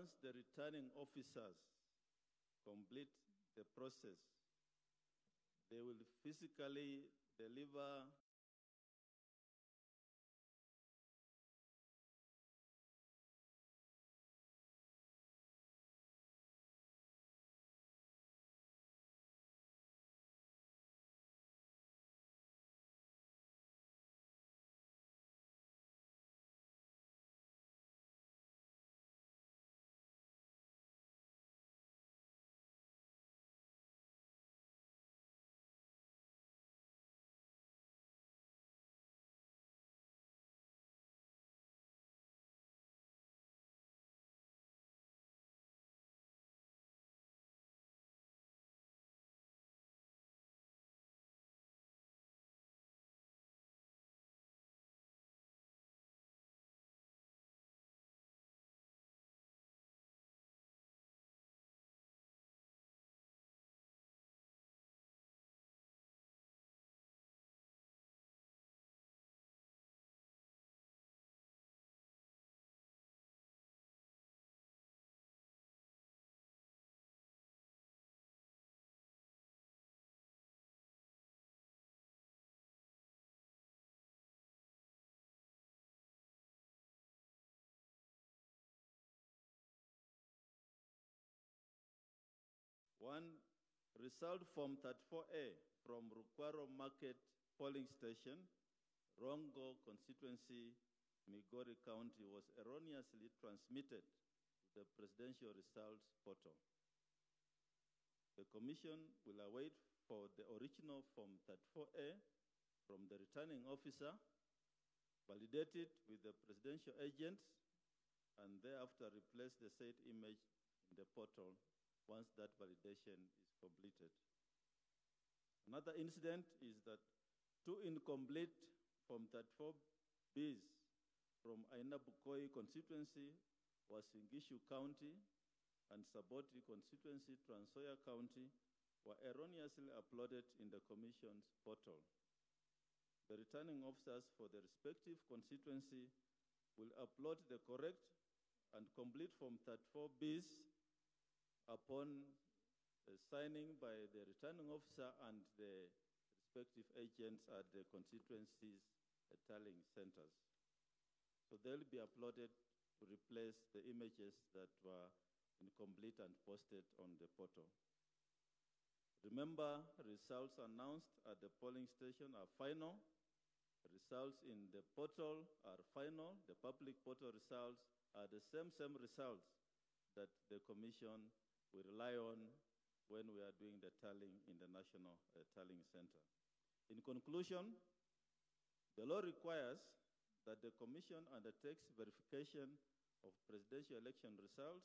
once the returning officers complete the process, they will physically deliver one result from 34A from Rakwaro Market Polling Station, Rongo Constituency, Migori County, was erroneously transmitted to the presidential results portal. The Commission will await for the original Form 34A from the returning officer, validate it with the presidential agent, and thereafter replace the said image in the portal once that validation is completed. Another incident is that 2 incomplete Form 34Bs from Ainabkoi Constituency, Wasingishu County, and Sabatia Constituency, Transoya County, were erroneously uploaded in the Commission's portal. The returning officers for the respective constituency will upload the correct and complete Form 34Bs upon signing by the returning officer and the respective agents at the constituency's tallying centers. So they'll be uploaded to replace the images that were incomplete and posted on the portal. Remember, results announced at the polling station are final. Results in the portal are final. The public portal results are the same results that the Commission will rely on when we are doing the tallying in the National Tallying Center. In conclusion, the law requires that the Commission undertakes verification of presidential election results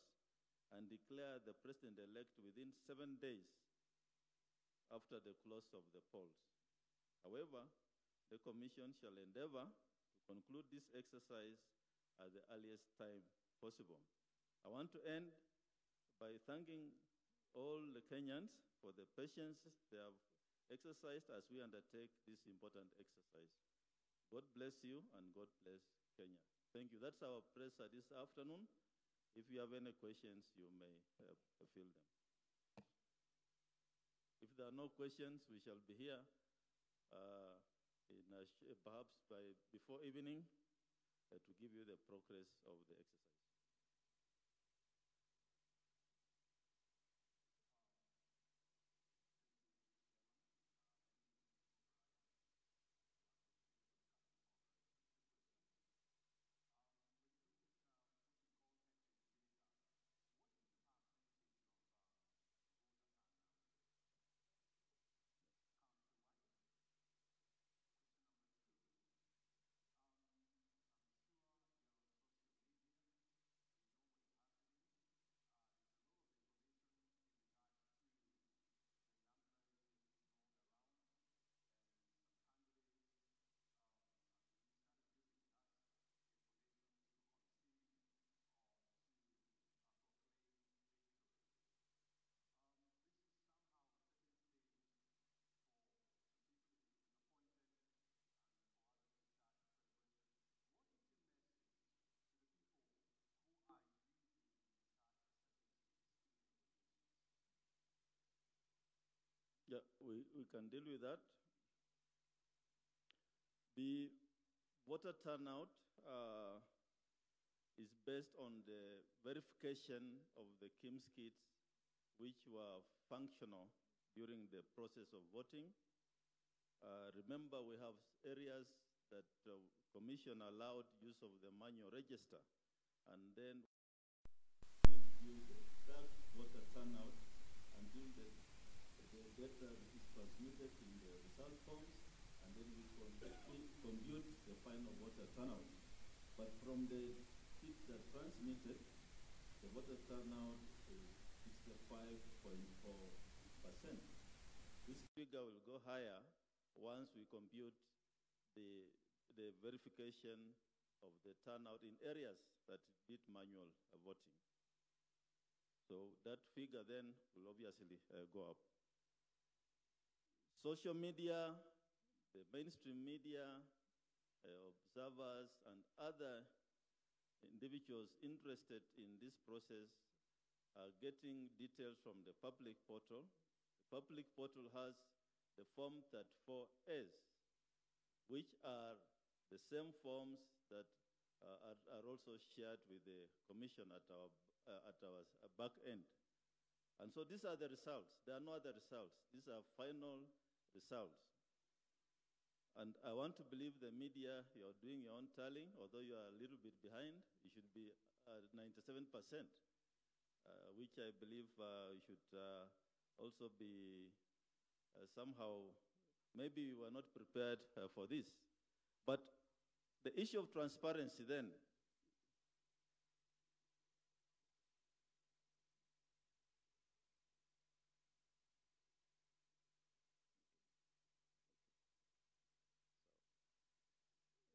and declare the president-elect within 7 days after the close of the polls. However, the Commission shall endeavor to conclude this exercise at the earliest time possible. I want to end by thanking all the Kenyans for the patience they have exercised as we undertake this important exercise. God bless you and God bless Kenya. Thank you. That's our presser this afternoon. If you have any questions, you may fill them. If there are no questions, we shall be here perhaps before evening to give you the progress of the exercise. Yeah, we can deal with that. The voter turnout is based on the verification of the KIMS kits which were functional during the process of voting. Remember, we have areas that Commission allowed use of the manual register, and then give you the exact voter turnout until the data is transmitted in the result forms, and then we compute the final voter turnout. But from the kits that transmitted, the voter turnout is 65.4%. This figure will go higher once we compute the verification of the turnout in areas that did manual voting. So that figure then will obviously go up. Social media, the mainstream media, observers, and other individuals interested in this process are getting details from the public portal. The public portal has the Form 34As, which are the same forms that are also shared with the Commission at our back end. And so these are the results. There are no other results. These are final results. And I want to believe the media, you are doing your own tallying, although you are a little bit behind. You should be at 97%, which I believe you should also be somehow, maybe you were not prepared for this. But the issue of transparency then,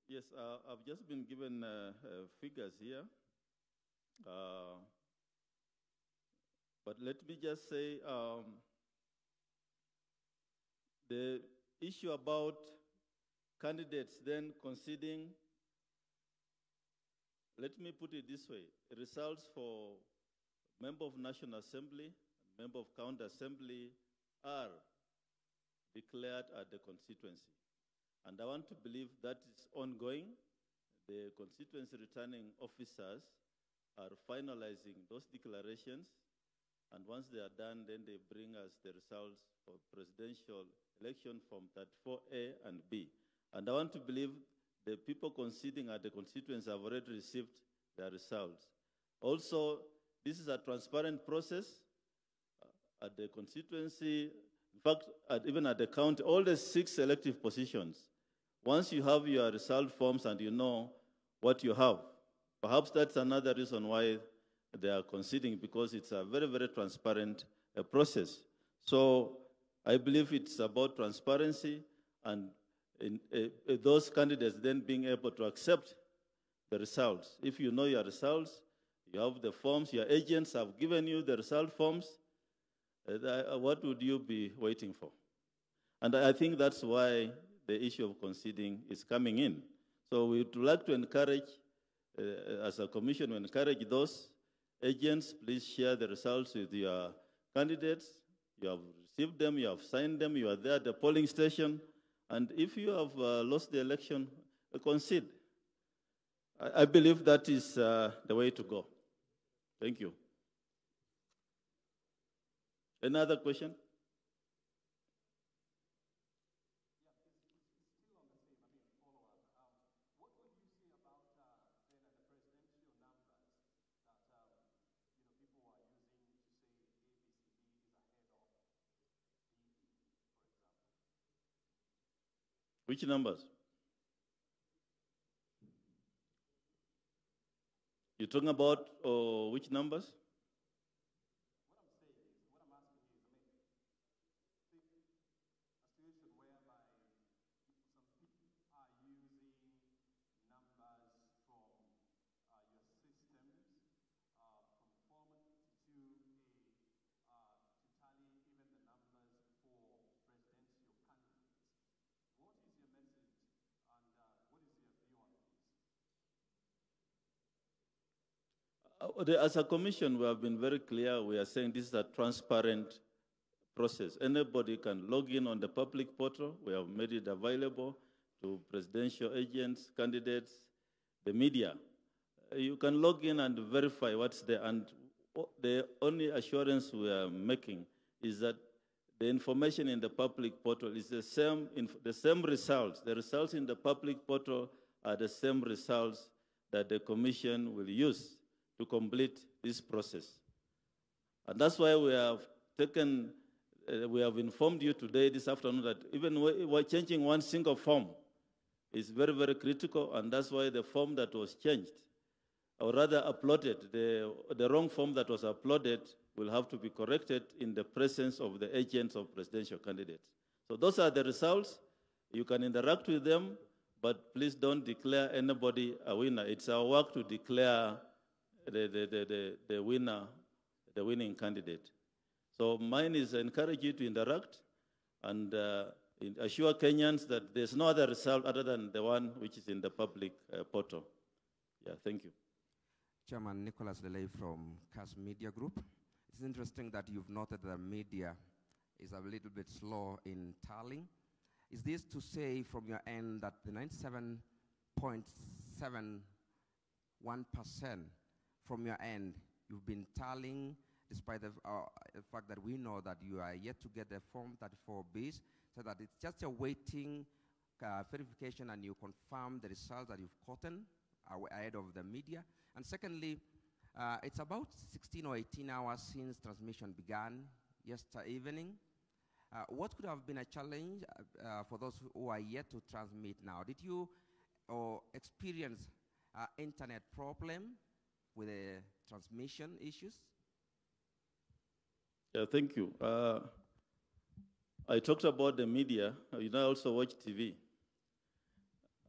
yes, I've just been given figures here. But let me just say, the issue about candidates then conceding, let me put it this way, results for member of National Assembly, member of County Assembly are declared at the constituency. And I want to believe that is ongoing. The constituency returning officers are finalizing those declarations. And once they are done, then they bring us the results for presidential election from 34A and B. And I want to believe the people conceding at the constituency have already received their results. Also, this is a transparent process at the constituency. In fact, even at the county, all the 6 elective positions, once you have your result forms and you know what you have, perhaps that's another reason why they are conceding, because it's a very, very transparent process. So I believe it's about transparency and those candidates then being able to accept the results. If you know your results, you have the forms, your agents have given you the result forms, what would you be waiting for? And I think that's why the issue of conceding is coming in. So we'd like to encourage, as a commission, to encourage those agents, please share the results with your candidates. You have received them, you have signed them, you are there at the polling station. And if you have lost the election, concede. I believe that is the way to go. Thank you. Another question? Which numbers? You're talking about which numbers? What I'm saying is, what I'm asking you is, take a situation whereby some people are using numbers from your systems, from Form 52A, to tally even the numbers for presidential candidates. What is your message and what is your view on this? As a commission, we have been very clear. We are saying this is a transparent process. Anybody can log in on the public portal. We have made it available to presidential agents, candidates, the media. You can log in and verify what's there. And the only assurance we are making is that the information in the public portal is the same results. The results in the public portal are the same results that the commission will use to complete this process. And that's why we have informed you today, this afternoon, that even we're changing one single form is very, very critical, and that's why the form that was changed, or rather uploaded, the wrong form that was uploaded will have to be corrected in the presence of the agents of presidential candidates. So those are the results. You can interact with them, but please don't declare anybody a winner. It's our work to declare the winner, the winning candidate. So mine is encourage you to interact and assure Kenyans that there's no other result other than the one which is in the public portal. Yeah, thank you. Chairman Nicholas Delay from CAS Media Group. It's interesting that you've noted that media is a little bit slow in tallying. Is this to say from your end that the 97.71% from your end you've been tallying, despite the fact that we know that you are yet to get the Form 34Bs, so that it's just a waiting verification and you confirm the results that you've gotten ahead of the media? And secondly, it's about 16 or 18 hours since transmission began yesterday evening. What could have been a challenge for those who are yet to transmit now? Did you experience internet problem with the transmission issues? Yeah, thank you. I talked about the media. You know, I also watch TV.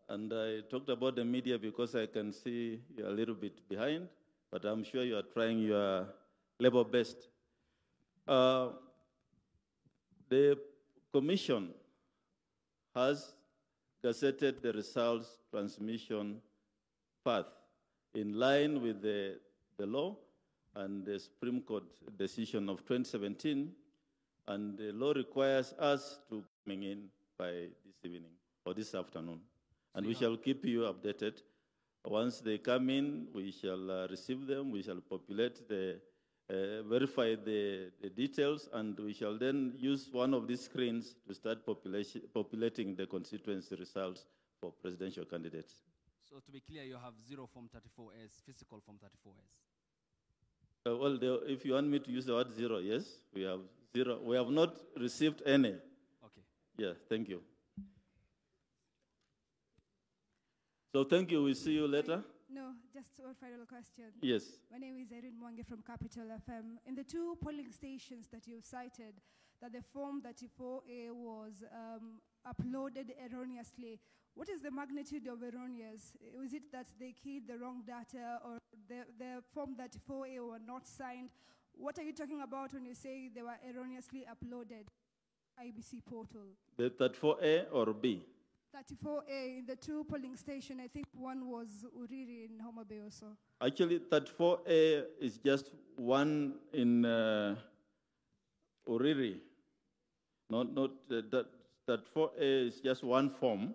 And I talked about the media because I can see you're a little bit behind, but I'm sure you are trying your level best. The commission has gazetted the results transmission path in line with the law and the Supreme Court decision of 2017, and the law requires us to come in by this evening or this afternoon. And we shall keep you updated. Once they come in, we shall receive them, we shall populate verify the details, and we shall then use one of these screens to start populating the constituency results for presidential candidates. So to be clear, you have 0 Form 34As, physical Form 34As. Well, if you want me to use the word 0, yes, we have 0. We have not received any. Okay. Yeah, thank you. So thank you. We'll see you later. No, just one final question. Yes. My name is Erin Mwange from Capital FM. In the 2 polling stations that you cited, that the Form 34A was uploaded erroneously, what is the magnitude of erroneous? Was it that they keyed the wrong data, or the Form 34A were not signed? What are you talking about when you say they were erroneously uploaded IBC portal? The 34A or B? 34A in the 2 polling stations. I think one was Uriri in Homa Bay also. Actually, 34A is just one in Uriri. Not that 34A is just one form.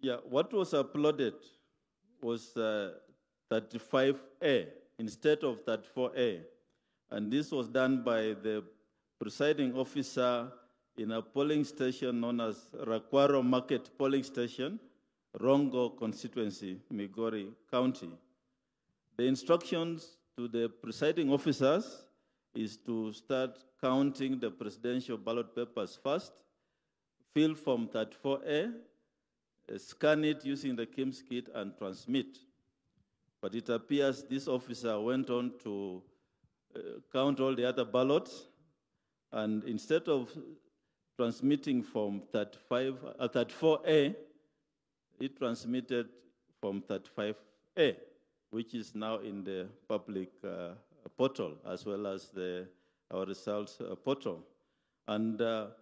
Yeah, what was uploaded was 35A instead of 34A. And this was done by the presiding officer in a polling station known as Rakwaro Market Polling Station, Rongo Constituency, Migori County. The instructions to the presiding officers is to start counting the presidential ballot papers first, fill Form 34A, scan it using the KIMS kit, and transmit. But it appears this officer went on to count all the other ballots, and instead of transmitting Form 34A, it transmitted Form 35A, which is now in the public portal, as well as our results portal. And how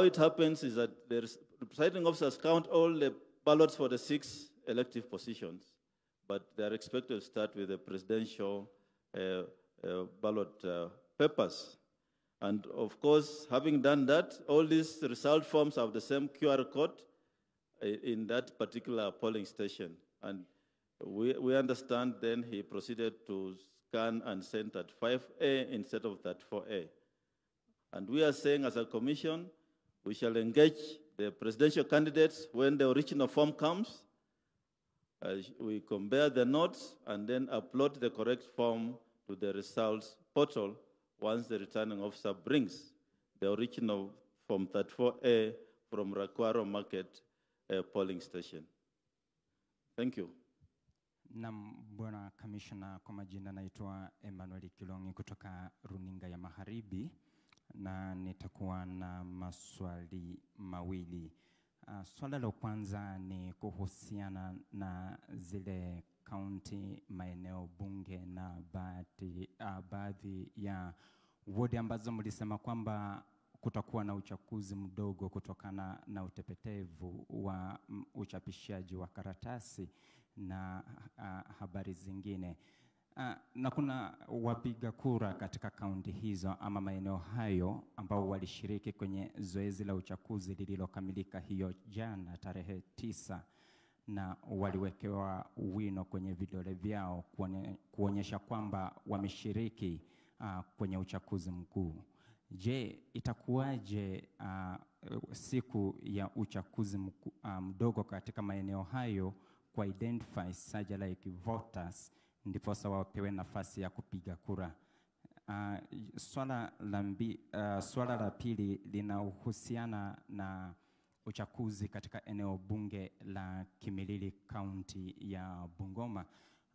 it happens is that the presiding officers count all the ballots for the 6 elective positions, but they are expected to start with the presidential ballot papers. And of course, having done that, all these result forms have the same QR code in that particular polling station. And we understand then he proceeded to scan and send at 5A instead of that 4A. And we are saying as a commission, we shall engage the presidential candidates when the original form comes. We compare the notes and then upload the correct form to the results portal once the returning officer brings the original Form 34A from Rakwaro Market polling station. Thank you. Bwana Commissioner, kwa majina naitwa Emmanuel Kilongi kutoka Runinga ya Magharibi, na nitakuwa na maswali mawili. Swala la kwanza ni kuhusiana na zile county maeneo bunge na baadhi ya wodi ambazo mlisema kwamba kutakuwa na uchaguzi mdogo kutokana na utepetevu wa uchapishaji wa karatasi na habari zingine. Na kuna wapiga kura katika kaunti hizo ama maeneo hayo ambao walishiriki kwenye zoezi la uchaguzi lililokamilika hiyo jana tarehe 9, na waliwekewa wino kwenye vidole vyao kuonyesha kwamba wameshiriki kwenye uchaguzi mkuu. Je, itakuwaje siku ya uchaguzi mdogo katika maeneo hayo kwa identify such like voters ndiposa wapewe nafasi ya kupiga kura? Swala la pili linahusiana na uchaguzi katika eneo bunge la Kimilili County ya Bungoma,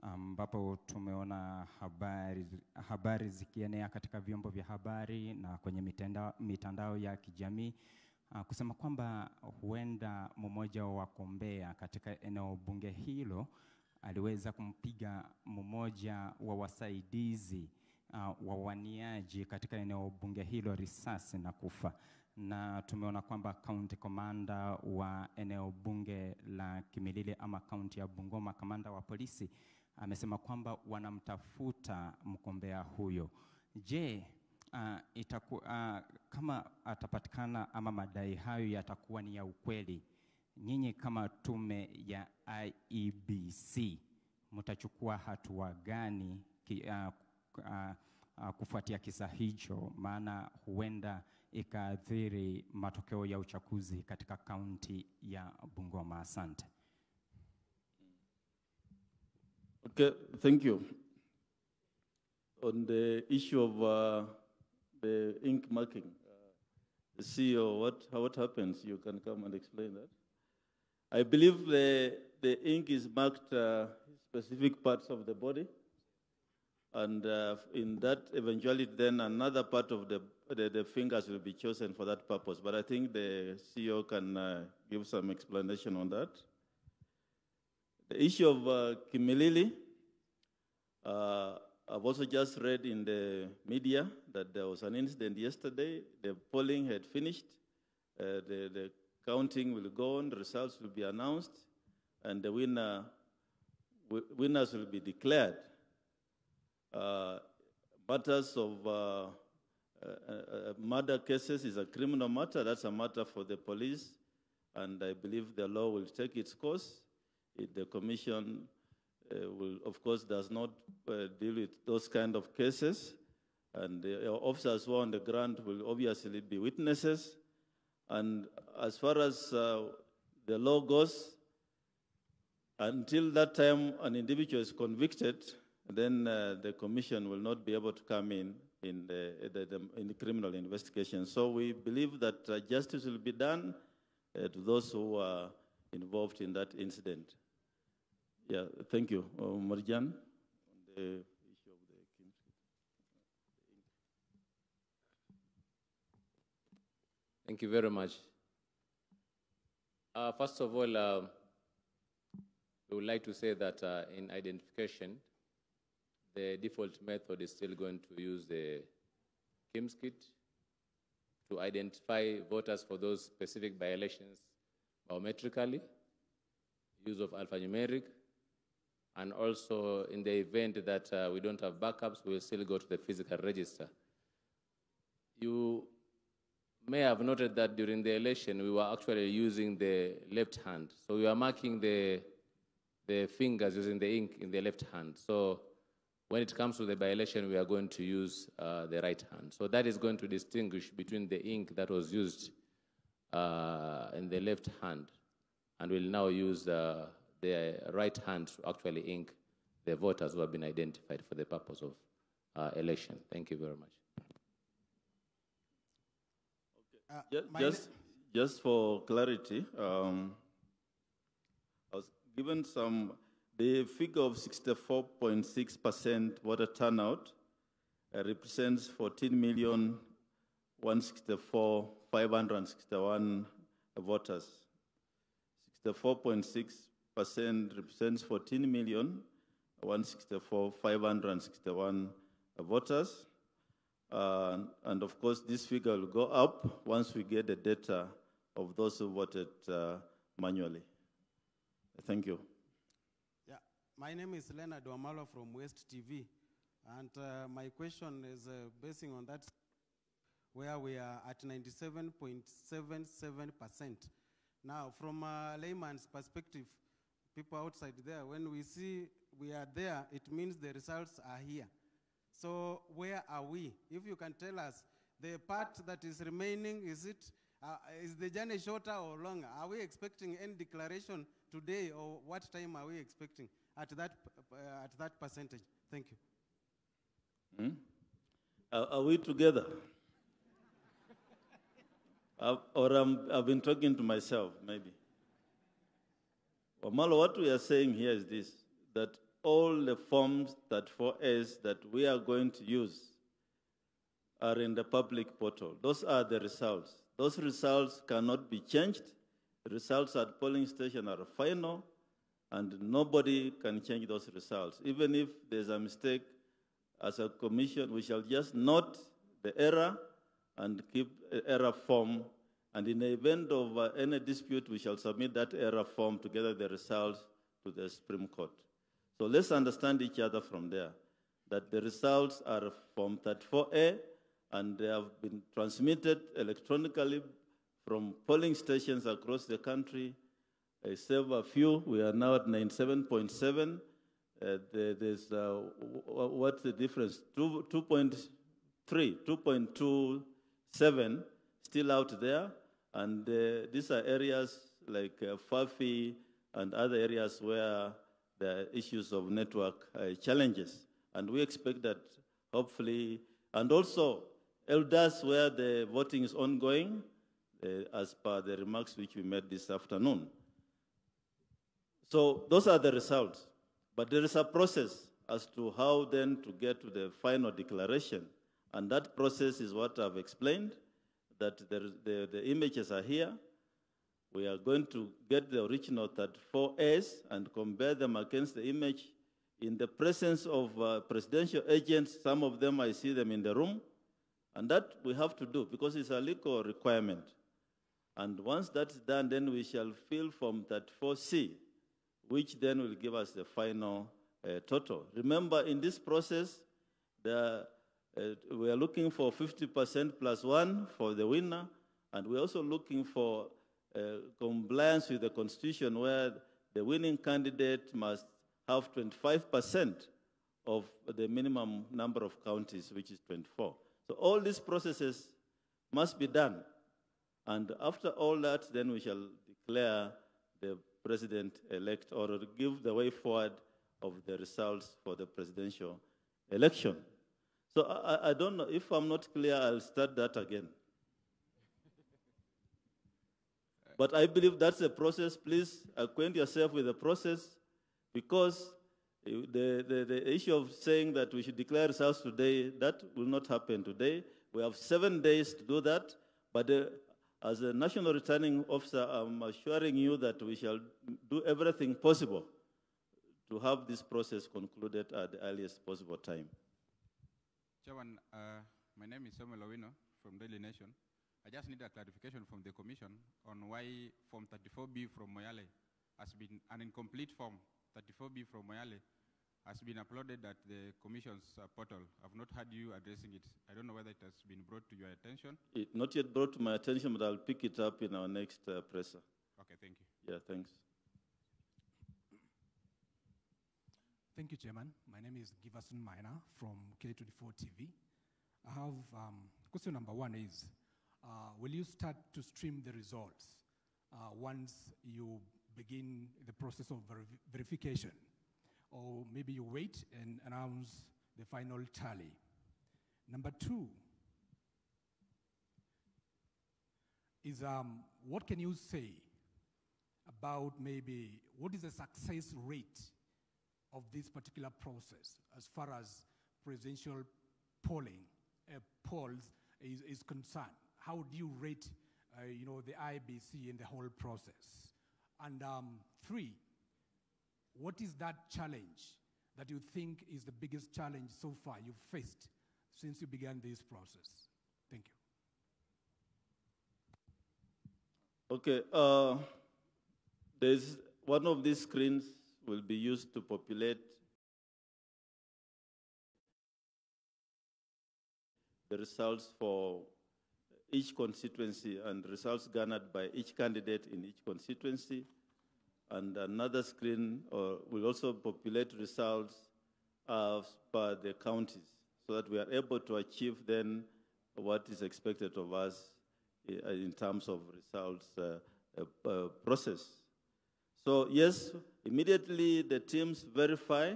ambapo tumeona habari zikienea katika vyombo vya habari na kwenye mitandao ya kijamii kusema kwamba huenda mmoja wa wagombea katika eneo bunge hilo aliweza kumpiga mmoja wa wasaidizi wa waniaji katika eneo bunge hilo risasi na kufa. Na tumeona kwamba county commander wa eneo bunge la Kimilili ama county ya Bungoma, kamanda wa polisi, amesema kwamba wanamtafuta mgombea huyo. Je, kama atapatikana ama madai hayo yatakuwa ni ya ukweli, nyinyi kama tume ya IEBC mtachukua hatua gani kufuatia kisa hicho, maana huenda ikaathiri matokeo ya uchaguzi katika kaunti ya Bungoma? Asante. Okay, thank you. On the issue of the ink marking, the CEO, what happens? You can come and explain that. I believe the ink is marked specific parts of the body, and in that eventuality then another part of the fingers will be chosen for that purpose. But I think the CEO can give some explanation on that. The issue of Kimilili, I've also just read in the media that there was an incident yesterday. The polling had finished. The counting will go on. The results will be announced. And the winners will be declared. Matters of murder cases is a criminal matter. That's a matter for the police. And I believe the law will take its course. The commission will, of course, does not deal with those kind of cases. And the officers who are on the ground will obviously be witnesses. And as far as the law goes, until that time an individual is convicted, then the commission will not be able to come in the criminal investigation. So we believe that justice will be done to those who are involved in that incident. Yeah, thank you. Marjan, on the issue of the king. Thank you very much. First of all, we would like to say that in identification, the default method is still going to use the KIMS kit to identify voters for those specific by-elections biometrically, use of alphanumeric, And also, in the event that we don't have backups, we'll still go to the physical register. You may have noted that during the election, we were actually using the left hand. So we are marking the fingers using the ink in the left hand. So when it comes to the by-election, we are going to use the right hand. So that is going to distinguish between the ink that was used in the left hand, and we'll now use the right hand to actually ink the voters who have been identified for the purpose of election. Thank you very much. Just for clarity, I was given the figure of 64.6% voter turnout represents 14,164,561 voters. 64.6% represents 14,164,561 voters. And of course, this figure will go up once we get the data of those who voted manually. Thank you. Yeah, my name is Leonard Wamalo from West TV, and my question is basing on that, where we are at 97.77%. Now, from a layman's perspective, people outside there, when we see we are there, it means the results are here. So where are we? If you can tell us, the part that is remaining, is the journey shorter or longer? Are we expecting any declaration today, or what time are we expecting at that percentage? Thank you. Are we together? I've been talking to myself, maybe. Wamalo, what we are saying here is this, that all the forms that 4As that we are going to use are in the public portal. Those are the results. Those results cannot be changed. The results at polling station are final, and nobody can change those results. Even if there's a mistake, as a commission, we shall just note the error and keep the error form. And in the event of any dispute, we shall submit that error form together with the results to the Supreme Court. So let's understand each other from there, that the results are Form 34A, and they have been transmitted electronically from polling stations across the country. I save a few. We are now at 97.7. There's, what's the difference? 2.27 still out there. And these are areas like Fafi and other areas where there are issues of network challenges. And we expect that hopefully, and also elders where the voting is ongoing, as per the remarks which we made this afternoon. So those are the results. But there is a process as to how then to get to the final declaration. And that process is what I've explained, that the images are here. We are going to get the original 34As and compare them against the image in the presence of presidential agents. Some of them, I see them in the room. And that we have to do because it's a legal requirement. And once that's done, then we shall fill Form 34C, which then will give us the final total. Remember, in this process, we are looking for 50% plus 1 for the winner, and we're also looking for compliance with the Constitution, where the winning candidate must have 25% of the minimum number of counties, which is 24. So all these processes must be done. And after all that, then we shall declare the president-elect, or give the way forward of the results for the presidential election. So I don't know, if I'm not clear, I'll start that again. But I believe that's the process. Please acquaint yourself with the process, because the issue of saying that we should declare results today, that will not happen today. We have 7 days to do that, but as a national returning officer, I'm assuring you that we shall do everything possible to have this process concluded at the earliest possible time. Chairman, my name is Samuel Owino from Daily Nation. I just need a clarification from the Commission on why Form 34B from Moyale has been an incomplete form 34B from Moyale has been uploaded at the Commission's portal. I've not heard you addressing it. I don't know whether it has been brought to your attention. Not yet brought to my attention, but I'll pick it up in our next presser. Okay, thank you. Yeah, thanks. Thank you, Chairman. My name is Giverson Minor from K24 TV. I have question number one is, will you start to stream the results once you begin the process of verification? Or maybe you wait and announce the final tally? Number two is, what can you say about maybe what is the success rate of this particular process as far as presidential polling polls is concerned? How do you rate the IBC in the whole process? And three, what is that challenge that you think is the biggest challenge so far you've faced since you began this process? Thank you. Okay, there's one of these screens will be used to populate the results for each constituency and results garnered by each candidate in each constituency. And another screen will also populate results per the counties so that we are able to achieve then what is expected of us in terms of results process. So yes, immediately the teams verify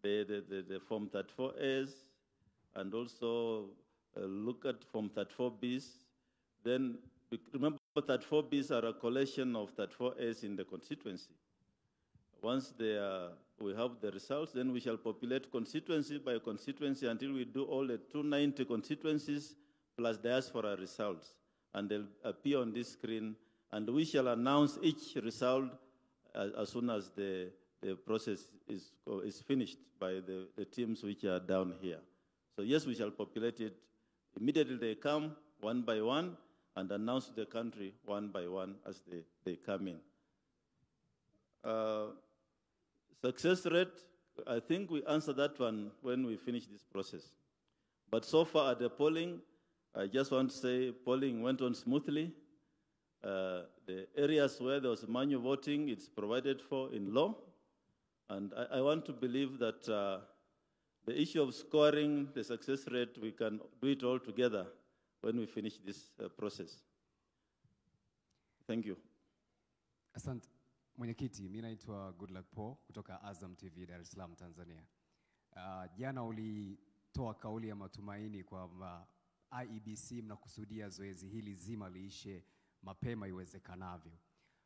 the Form 34As and also look at Form 34Bs. Then remember 34Bs are a collection of 34As in the constituency. Once we have the results, then we shall populate constituency by constituency until we do all the 290 constituencies plus diaspora results. And they'll appear on this screen, and we shall announce each result as soon as the process is finished by the teams which are down here. So yes, we shall populate it. Immediately they come one by one and announce to the country one by one as they come in. Success rate, I think we answered that one when we finish this process. But so far at the polling, I just want to say polling went on smoothly. The areas where there was manual voting, it's provided for in law. And I want to believe that the issue of scoring the success rate, we can do it all together when we finish this process. Thank you. Asante. Mwenyekiti, mimi naitwa Goodluck Paul kutoka Azam TV Dar es Salaam, Tanzania. Jana ulitoa kauli ya matumaini kwamba IEBC mnakusudia zoezi hili zima liishe mapema iwezekanavyo.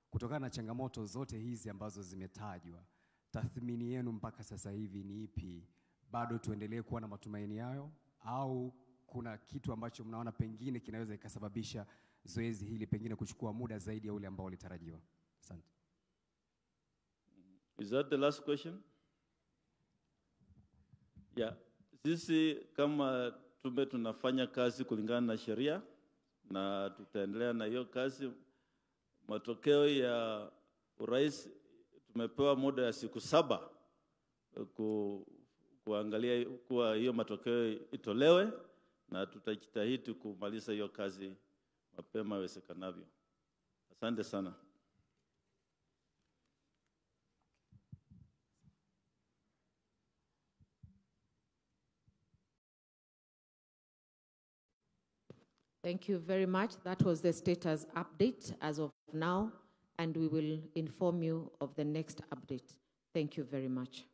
Kutokana na changamoto zote hizi ambazo zimetajwa, tathmini yenu mpaka sasa hivi ni ipi? Bado tuendelee kuwa na matumaini hayo au kuna kitu ambacho mnaona pengine kinaweza ikasababisha zoezi hili pengine kuchukua muda zaidi ya ule ambao ulitarajiwa? Asante. Is that the last question? Yeah. Sisi kama tume tunafanya kazi kulingana na sheria na tutaendelea na hiyo kazi. Matokeo ya urais tumepewa muda ya siku 7 kuangalia kuwa hiyo matokeo itolewe, na tutajitahidi kumaliza hiyo kazi mapema iwezekanavyo. Asante sana. Thank you very much. That was the status update as of now, and we will inform you of the next update. Thank you very much.